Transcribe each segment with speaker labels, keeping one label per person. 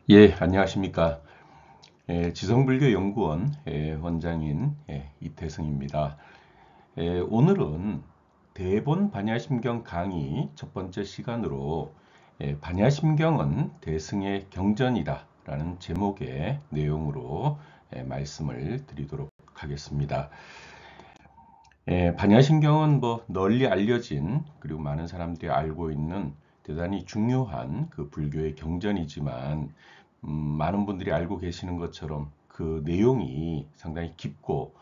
Speaker 1: 예, 안녕하십니까. 지성불교연구원 원장인 이태승입니다. 오늘은 대본 반야심경 강의 첫 번째 시간으로 반야심경은 대승의 경전이다 라는 제목의 내용으로 말씀을 드리도록 하겠습니다. 반야심경은 뭐 널리 알려진 그리고 많은 사람들이 알고 있는 대단히 중요한 그 불교의 경전이지만 많은 분들이 알고 계시는 것처럼 그 내용이 상당히 깊고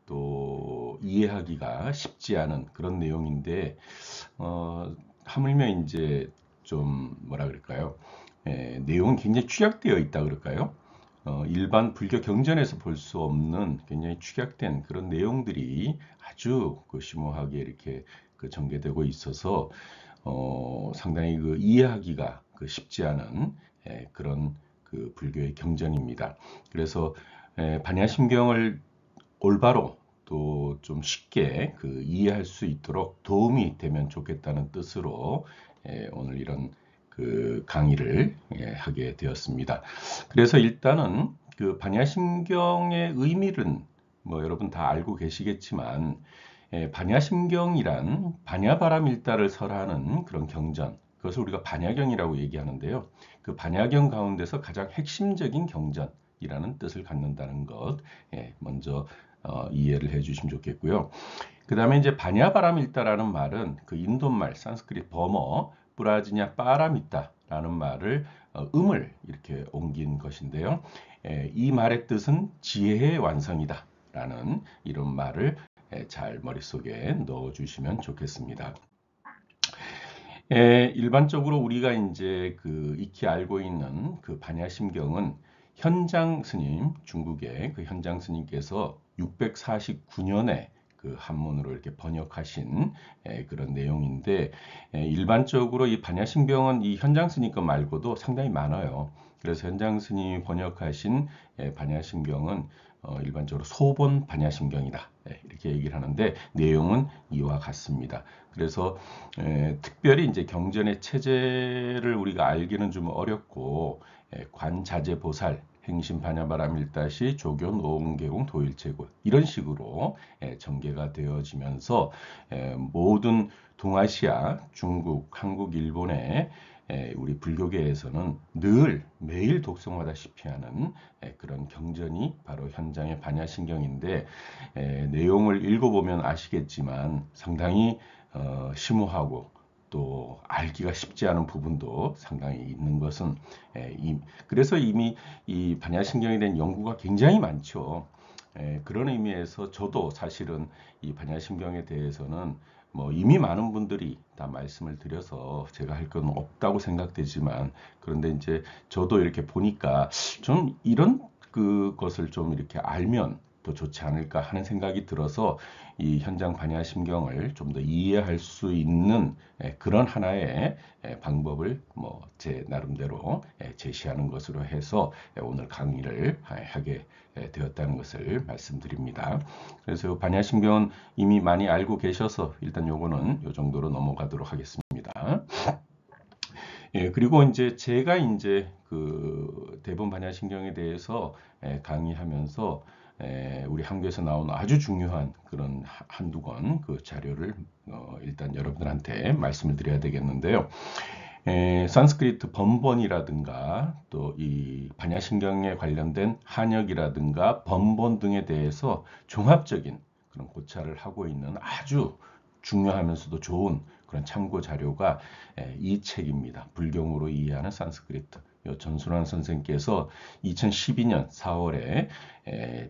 Speaker 1: 또 이해하기가 쉽지 않은 그런 내용인데 하물며 이제 좀 뭐라 그럴까요? 내용은 굉장히 축약되어 있다 그럴까요? 일반 불교 경전에서 볼 수 없는 굉장히 축약된 그런 내용들이 아주 그 심오하게 이렇게 그 전개되고 있어서 상당히 그 이해하기가 그 쉽지 않은 그런 그 불교의 경전입니다. 그래서 반야심경을 올바로 또 좀 쉽게 그 이해할 수 있도록 도움이 되면 좋겠다는 뜻으로 오늘 이런 그 강의를 하게 되었습니다. 그래서 일단은 그 반야심경의 의미는 뭐 여러분 다 알고 계시겠지만 반야심경이란 반야바라밀다를 설하는 그런 경전, 그것을 우리가 반야경이라고 얘기하는데요. 그 반야경 가운데서 가장 핵심적인 경전이라는 뜻을 갖는다는 것 먼저 이해를 해주시면 좋겠고요. 그 다음에 이제 바냐바라밀다라는 말은 그 인도말 산스크릿 버머 브라지냐 빠라미다라는 말을 음을 이렇게 옮긴 것인데요. 이 말의 뜻은 지혜의 완성이다라는 이런 말을 잘 머릿속에 넣어주시면 좋겠습니다. 일반적으로 우리가 이제 그 익히 알고 있는 그 반야심경은 현장 스님, 중국의 그 현장 스님께서 649년에 그 한문으로 이렇게 번역하신 그런 내용인데 일반적으로 이 반야심경은 이 현장 스님 것 말고도 상당히 많아요. 그래서 현장 스님이 번역하신 반야심경은 일반적으로 소본 반야심경이다 이렇게 얘기를 하는데 내용은 이와 같습니다. 그래서 특별히 이제 경전의 체제를 우리가 알기는 좀 어렵고 관자재보살 행심반야바라밀다시 조교 노응계공 도일체고 이런 식으로 전개가 되어지면서 모든 동아시아, 중국, 한국, 일본의 우리 불교계에서는 늘 매일 독송하다시피 하는 그런 경전이 바로 현장의 반야심경인데 내용을 읽어보면 아시겠지만 상당히 심오하고 또 알기가 쉽지 않은 부분도 상당히 있는 것은 그래서 이미 이 반야심경에 대한 연구가 굉장히 많죠. 그런 의미에서 저도 사실은 이 반야심경에 대해서는 뭐 이미 많은 분들이 다 말씀을 드려서 제가 할 건 없다고 생각되지만 그런데 이제 저도 이렇게 보니까 좀 이런 그것을 좀 이렇게 알면 더 좋지 않을까 하는 생각이 들어서 이 현장 반야심경을 좀 더 이해할 수 있는 그런 하나의 방법을 뭐 제 나름대로 제시하는 것으로 해서 오늘 강의를 하게 되었다는 것을 말씀드립니다. 그래서 반야심경은 이미 많이 알고 계셔서 일단 요거는 요 정도로 넘어가도록 하겠습니다. 그리고 이제 제가 이제 그 대본 반야심경에 대해서 강의하면서 우리 한국에서 나온 아주 중요한 그런 한두 권 그 자료를 일단 여러분들한테 말씀을 드려야 되겠는데요. 산스크리트 번번이라든가 또 이 반야심경에 관련된 한역이라든가 번번 등에 대해서 종합적인 그런 고찰을 하고 있는 아주 중요하면서도 좋은 그런 참고 자료가 이 책입니다. 불경으로 이해하는 산스크리트. 전순환 선생께서 2012년 4월에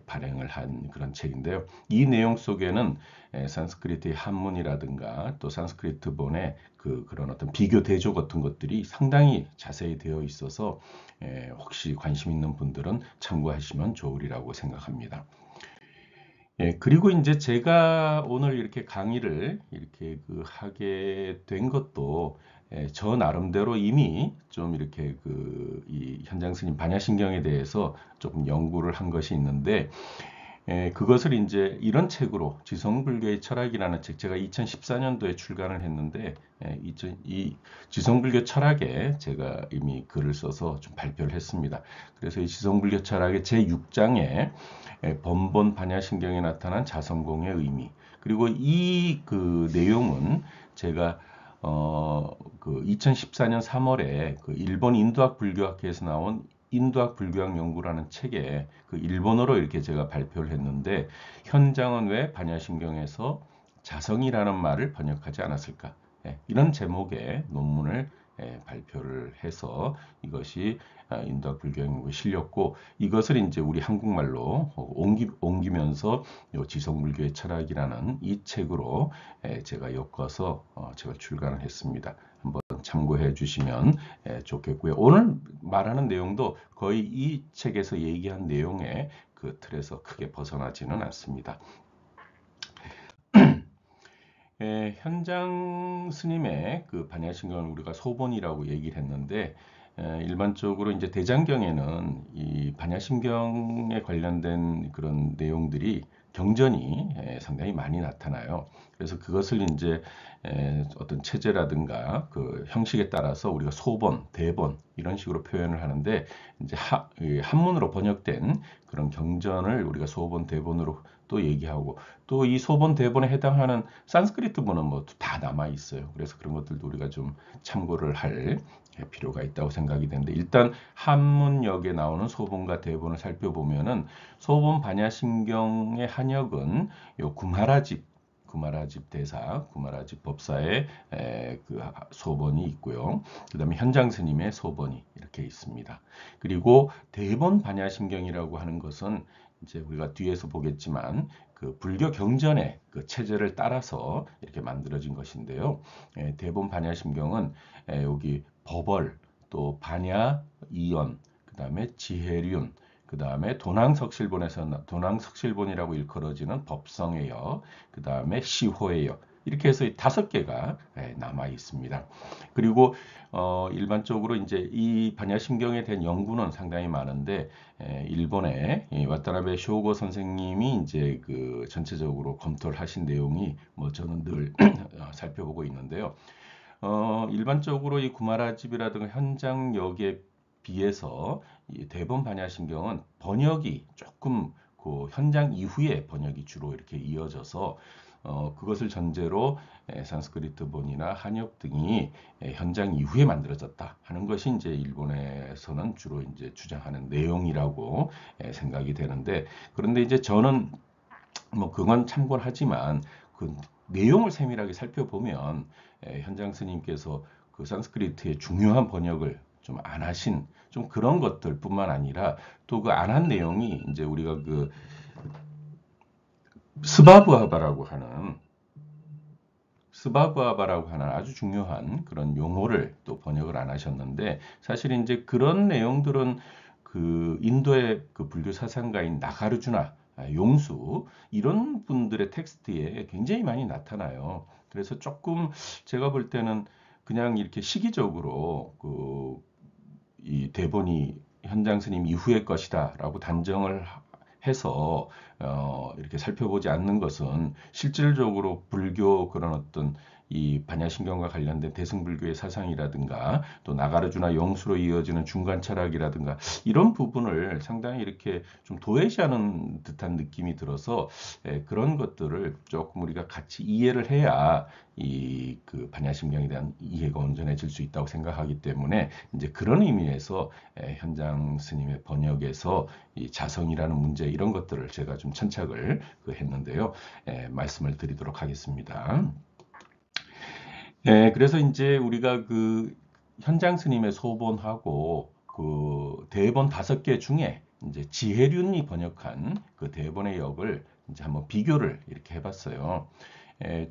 Speaker 1: 발행을 한 그런 책인데요. 이 내용 속에는 산스크리트의 한문이라든가 또 산스크리트본의 그런 어떤 비교 대조 같은 것들이 상당히 자세히 되어 있어서 혹시 관심 있는 분들은 참고하시면 좋으리라고 생각합니다. 그리고 이제 제가 오늘 이렇게 강의를 이렇게 그 하게 된 것도 저 나름대로 이미 좀 이렇게 그 이 현장 스님 반야심경에 대해서 조금 연구를 한 것이 있는데 그것을 이제 이런 책으로 지성불교의 철학이라는 책 제가 2014년도에 출간을 했는데 이 지성불교 철학에 제가 이미 글을 써서 좀 발표를 했습니다. 그래서 이 지성불교 철학의 제6장에 번본 반야심경에 나타난 자성공의 의미 그리고 이 그 내용은 제가 그 2014년 3월에 그 일본 인도학 불교학회에서 나온 인도학 불교학 연구라는 책에 그 일본어로 이렇게 제가 발표를 했는데 현장은 왜 반야심경에서 자성이라는 말을 번역하지 않았을까? 이런 제목의 논문을 발표를 해서 이것이 인도학 불교학 연구에 실렸고 이것을 이제 우리 한국말로 옮기면서 지성불교의 철학이라는 이 책으로 제가 엮어서 제가 출간을 했습니다. 한번 참고해 주시면 좋겠고요. 오늘 말하는 내용도 거의 이 책에서 얘기한 내용의 그 틀에서 크게 벗어나지는 않습니다. 현장 스님의 그 반야심경을 우리가 소본이라고 얘기를 했는데 일반적으로 이제 대장경에는 이 반야심경에 관련된 그런 내용들이 경전이 상당히 많이 나타나요. 그래서 그것을 이제 어떤 체제라든가 그 형식에 따라서 우리가 소본, 대본 이런 식으로 표현을 하는데 이제 한문으로 번역된 그런 경전을 우리가 소본, 대본으로 또 얘기하고 또 이 소본, 대본에 해당하는 산스크리트문은 뭐 다 남아 있어요. 그래서 그런 것들도 우리가 좀 참고를 할 필요가 있다고 생각이 되는데 일단 한문역에 나오는 소본과 대본을 살펴보면은 소본 반야심경의 한역은 요 구마라집 대사, 구마라집 법사의 그 소본이 있고요. 그 다음에 현장 스님의 소본이 이렇게 있습니다. 그리고 대본 반야심경이라고 하는 것은 이제 우리가 뒤에서 보겠지만 그 불교 경전의 그 체제를 따라서 이렇게 만들어진 것인데요. 대본 반야심경은 여기 법월, 또 반야, 이연, 그 다음에 지혜륜, 그 다음에 도낭석실본에서 도낭석실본이라고 일컬어지는 법성의역, 그 다음에 시호의역 이렇게 해서 5개가 남아 있습니다. 그리고 일반적으로 이제 이 반야심경에 대한 연구는 상당히 많은데 일본의 와타나베 쇼고 선생님이 이제 그 전체적으로 검토를 하신 내용이 뭐 저는 늘 살펴보고 있는데요. 일반적으로 이 구마라집이라든가 현장역에 비해서 이 대본 반야심경은 번역이 조금 그 현장 이후에 번역이 주로 이렇게 이어져서 그것을 전제로 산스크리트본이나 한역 등이 현장 이후에 만들어졌다 하는 것이 이제 일본에서는 주로 이제 주장하는 내용이라고 생각이 되는데 그런데 이제 저는 뭐 그건 참고를 하지만 그 내용을 세밀하게 살펴보면 현장 스님께서 그 산스크리트의 중요한 번역을 좀 안 하신 좀 그런 것들뿐만 아니라 또 그 안 한 내용이 이제 우리가 그 스바부아바라고 하는 아주 중요한 그런 용어를 또 번역을 안 하셨는데 사실 이제 그런 내용들은 그 인도의 그 불교 사상가인 나가르주나 용수 이런 분들의 텍스트에 굉장히 많이 나타나요. 그래서 조금 제가 볼 때는 그냥 이렇게 시기적으로 그 이 대본이 현장 스님 이후의 것이다라고 단정을 해서 이렇게 살펴보지 않는 것은 실질적으로 불교 그런 어떤 이 반야심경과 관련된 대승불교의 사상이라든가 또 나가르주나 영수로 이어지는 중간 철학이라든가 이런 부분을 상당히 이렇게 좀 도외시하는 듯한 느낌이 들어서 그런 것들을 조금 우리가 같이 이해를 해야 이 그 반야심경에 대한 이해가 온전해질 수 있다고 생각하기 때문에 이제 그런 의미에서 현장 스님의 번역에서 이 자성이라는 문제 이런 것들을 제가 좀 천착을 했는데요. 말씀을 드리도록 하겠습니다. 그래서 이제 우리가 그 현장 스님의 소본하고 그 대본 5개 중에 이제 지혜륜이 번역한 그 대본의 역을 이제 한번 비교를 이렇게 해봤어요.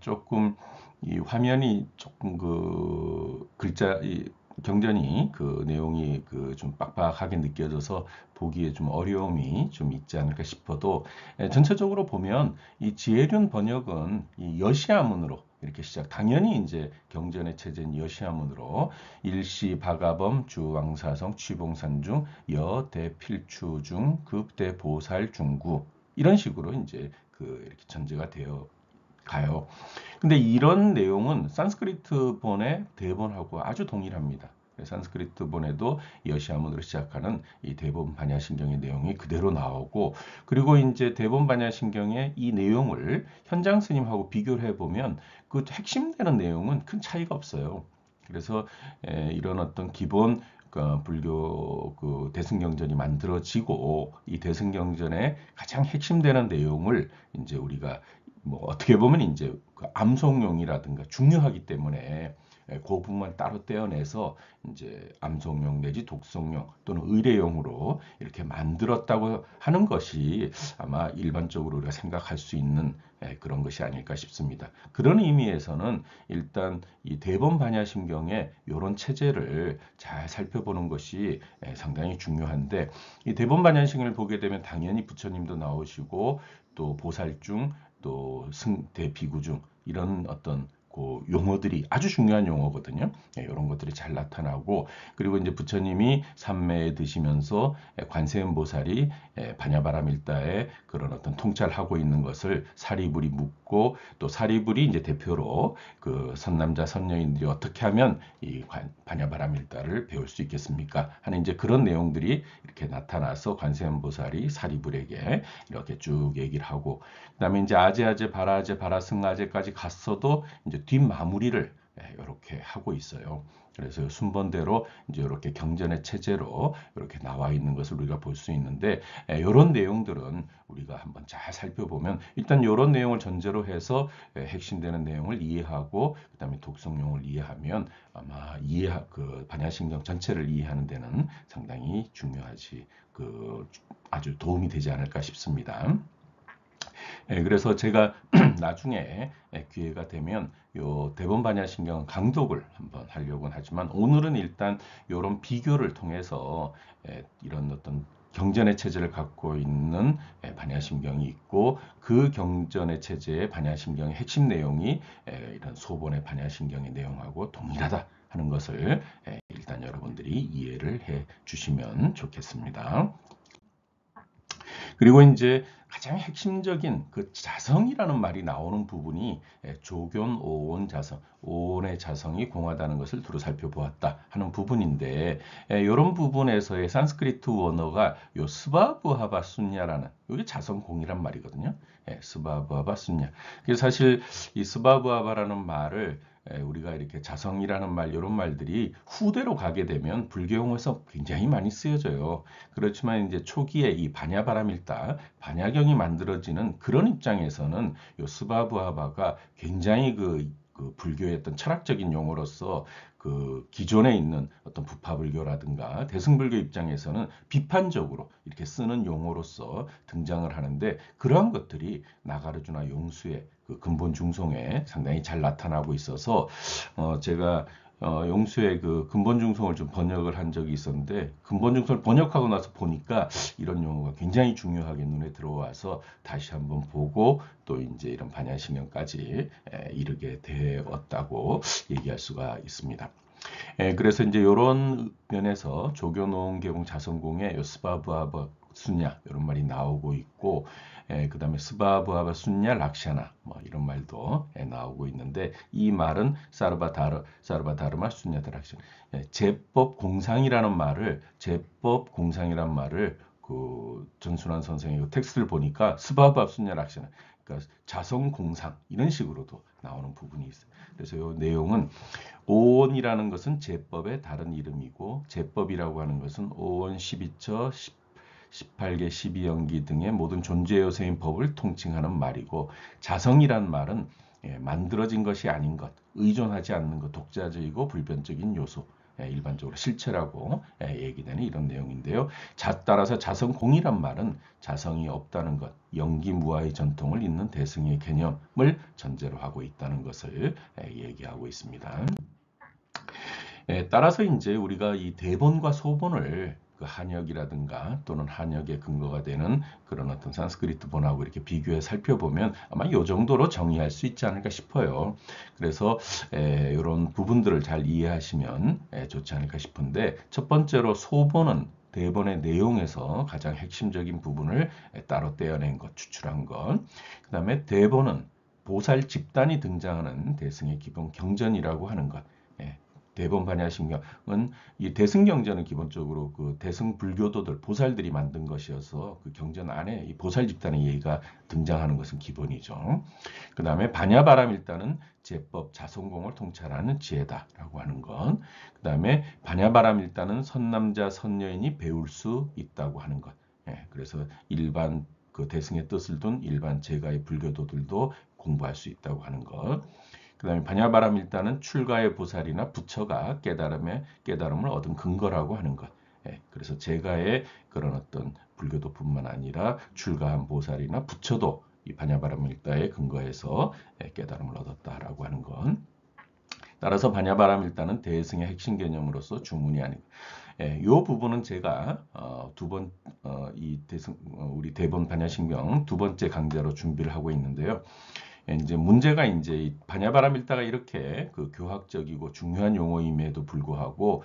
Speaker 1: 조금 이 화면이 조금 그 글자 이 경전이 그 내용이 그 좀 빡빡하게 느껴져서 보기에 좀 어려움이 좀 있지 않을까 싶어도 전체적으로 보면 이 지혜륜 번역은 이 여시아문으로 이렇게 당연히 이제 경전의 체제인 여시아문으로 일시 바가범 주왕사성 취봉산중 여대필추중 극대보살 중구 이런 식으로 이제 이렇게 전제가 되어 가요. 근데 이런 내용은 산스크리트 본의 대본하고 아주 동일합니다. 산스크리트 본에도 여시아문으로 시작하는 이 대본 반야신경의 내용이 그대로 나오고, 그리고 이제 대본 반야신경의 이 내용을 현장 스님하고 비교를 해보면 그 핵심되는 내용은 큰 차이가 없어요. 그래서 이런 어떤 기본 불교 그 대승경전이 만들어지고, 이 대승경전의 가장 핵심되는 내용을 이제 우리가 뭐 어떻게 보면 이제 그 암송용이라든가 중요하기 때문에 그 부분만 따로 떼어내서 이제 암송용 내지 독송용 또는 의례용으로 이렇게 만들었다고 하는 것이 아마 일반적으로 우리가 생각할 수 있는 그런 것이 아닐까 싶습니다. 그런 의미에서는 일단 이 대본 반야심경의 이런 체제를 잘 살펴보는 것이 상당히 중요한데, 이 대본 반야심경을 보게 되면 당연히 부처님도 나오시고 또 보살중 또 승대 비구중 이런 어떤 그 용어들이 아주 중요한 용어거든요. 이런 것들이 잘 나타나고, 그리고 이제 부처님이 삼매에 드시면서 관세음 보살이 반야바라밀다에 그런 어떤 통찰하고 있는 것을 사리불이 묻고, 또 사리불이 이제 대표로 그 선남자 선녀인들이 어떻게 하면 이 반야바라밀다를 배울 수 있겠습니까 하는 이제 그런 내용들이 이렇게 나타나서 관세음 보살이 사리불에게 이렇게 쭉 얘기를 하고, 그다음에 이제 아제아제 바라아제 바라승아제까지 갔어도 이제 뒷마무리를 이렇게 하고 있어요. 그래서 순번대로 이제 이렇게 경전의 체제로 이렇게 나와 있는 것을 우리가 볼 수 있는데, 이런 내용들은 우리가 한번 잘 살펴보면 일단 이런 내용을 전제로 해서 핵심되는 내용을 이해하고, 그다음에 독성용을 이해하면 아마 그 반야신경 전체를 이해하는 데는 상당히 중요하지 아주 도움이 되지 않을까 싶습니다. 그래서 제가 나중에 기회가 되면 요 대본 반야신경 강독을 한번 하려고는 하지만, 오늘은 일단 이런 비교를 통해서 이런 어떤 경전의 체제를 갖고 있는 반야심경이 있고, 그 경전의 체제의 반야심경의 핵심 내용이 이런 소본의 반야심경의 내용하고 동일하다 하는 것을 일단 여러분들이 이해를 해 주시면 좋겠습니다. 그리고 이제 가장 핵심적인 그 자성이라는 말이 나오는 부분이 조견 오온 자성, 오온의 자성이 공하다는 것을 두루 살펴보았다 하는 부분인데, 이런 부분에서의 산스크리트 원어가 요 스바부하바 순냐라는 이게 자성공이란 말이거든요. 스바부하바 순냐. 그래서 사실 이 스바부하바라는 말을 우리가 이렇게 자성이라는 말, 이런 말들이 후대로 가게 되면 불교용어에서 굉장히 많이 쓰여져요. 그렇지만 이제 초기에 이 반야바라밀다, 반야경이 만들어지는 그런 입장에서는 요 스바부하바가 굉장히 그 불교의 어떤 철학적인 용어로서 그 기존에 있는 어떤 부파불교라든가 대승불교 입장에서는 비판적으로 이렇게 쓰는 용어로서 등장을 하는데, 그러한 것들이 나가르주나 용수의 그 근본 중송에 상당히 잘 나타나고 있어서 제가 용수의 그 근본 중송을 좀 번역을 한 적이 있었는데, 근본 중송을 번역하고 나서 보니까 이런 용어가 굉장히 중요하게 눈에 들어와서 다시 한번 보고 또 이제 이런 반야신경까지 이르게 되었다고 얘기할 수가 있습니다. 그래서 이제 이런 면에서 조교노은 계공 자성공의 스바부하바 순냐 이런 말이 나오고 있고, 그 다음에 스바부하바 순냐 락샤나 뭐 이런 말도 나오고 있는데, 이 말은 사르바다르마 순냐다 락샤나, 제법 공상이라는 말을 그 전순환 선생의 텍스트를 보니까 스바부하바 순냐 락샤나, 그러니까 자성공상 이런 식으로도 나오는 부분이 있어요. 그래서 이 내용은 오원이라는 것은 제법의 다른 이름이고, 제법이라고 하는 것은 오원 12처 18개 12연기 등의 모든 존재 요소인 법을 통칭하는 말이고, 자성이란 말은 만들어진 것이 아닌 것, 의존하지 않는 것, 독자적이고 불변적인 요소, 일반적으로 실체라고 얘기되는 이런 내용인데요. 따라서 자성공이란 말은 자성이 없다는 것, 영기무아의 전통을 잇는 대승의 개념을 전제로 하고 있다는 것을 얘기하고 있습니다. 따라서 이제 우리가 이 대본과 소본을 그 한역이라든가 또는 한역의 근거가 되는 그런 어떤 산스크리트 본하고 이렇게 비교해 살펴보면 아마 이 정도로 정의할 수 있지 않을까 싶어요. 그래서 이런 부분들을 잘 이해하시면 좋지 않을까 싶은데, 첫 번째로 소본은 대본의 내용에서 가장 핵심적인 부분을 따로 떼어낸 것, 추출한 것. 그 다음에 대본은 보살 집단이 등장하는 대승의 기본 경전이라고 하는 것. 예, 대본 반야심경은 이 대승 경전은 기본적으로 그 대승 불교도들 보살들이 만든 것이어서 그 경전 안에 이 보살 집단의 예의가 등장하는 것은 기본이죠. 그 다음에 반야바람일단은 제법 자성공을 통찰하는 지혜다라고 하는 것. 그 다음에 반야바람일단은 선남자 선여인이 배울 수 있다고 하는 것. 예, 그래서 일반 그 대승의 뜻을 둔 일반 제가의 불교도들도 공부할 수 있다고 하는 것. 그 다음에 반야바람일단은 출가의 보살이나 부처가 깨달음을 얻은 근거라고 하는 것. 예, 그래서 제가의 그런 어떤 불교도뿐만 아니라 출가한 보살이나 부처도 이 반야바람일다의 근거에서 깨달음을 얻었다라고 하는 것. 따라서 반야바람일다는 대승의 핵심 개념으로서 주문이 아닌. 예, 이 부분은 제가 우리 대본 반야심경 두 번째 강좌로 준비를 하고 있는데요. 이제 문제가 이제 이 반야바람일다가 이렇게 그 교학적이고 중요한 용어임에도 불구하고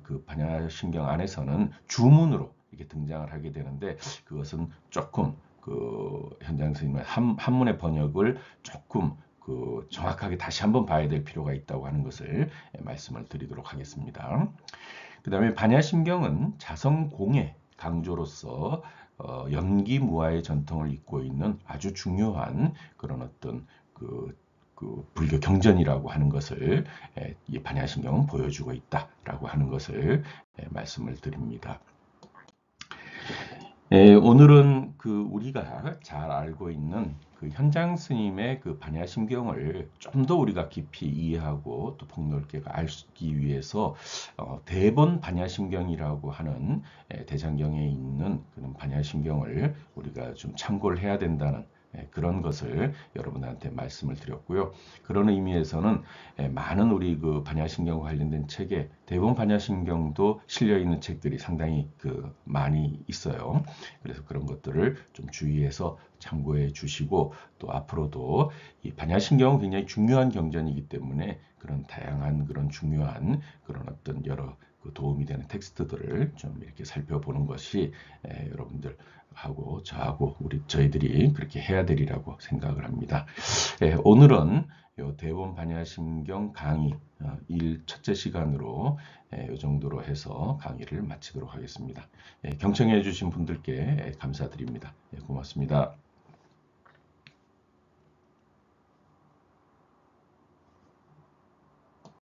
Speaker 1: 그 반야심경 안에서는 주문으로 이렇게 등장을 하게 되는데 그것은 조금 그 현장 선생님의 한문의 번역을 조금 그 정확하게 다시 한번 봐야 될 필요가 있다고 하는 것을 말씀을 드리도록 하겠습니다. 그 다음에 반야심경은 자성공의 강조로서 연기무아의 전통을 잇고 있는 아주 중요한 그런 어떤 그 불교 경전이라고 하는 것을 이 반야심경은 보여주고 있다라고 하는 것을 말씀을 드립니다. 오늘은 그 우리가 잘 알고 있는 그 현장 스님의 그 반야심경을 좀 더 우리가 깊이 이해하고 또 폭넓게 알기 위해서 대본 반야심경이라고 하는 대장경에 있는 그런 반야심경을 우리가 좀 참고를 해야 된다는 그런 것을 여러분한테 말씀을 드렸고요. 그런 의미에서는 많은 우리 그 반야심경 관련된 책에 대본 반야심경도 실려 있는 책들이 상당히 그 많이 있어요. 그래서 그런 것들을 좀 주의해서 참고해 주시고 또 앞으로도 이 반야심경은 굉장히 중요한 경전이기 때문에 그런 다양한 그런 중요한 그런 어떤 여러 그 도움이 되는 텍스트들을 좀 이렇게 살펴보는 것이 여러분들 하고 저하고 저희들이 그렇게 해야 되리라고 생각을 합니다. 오늘은 요 대본 반야심경 강의 1 첫째 시간으로 이 정도로 해서 강의를 마치도록 하겠습니다. 경청해 주신 분들께 감사드립니다. 고맙습니다.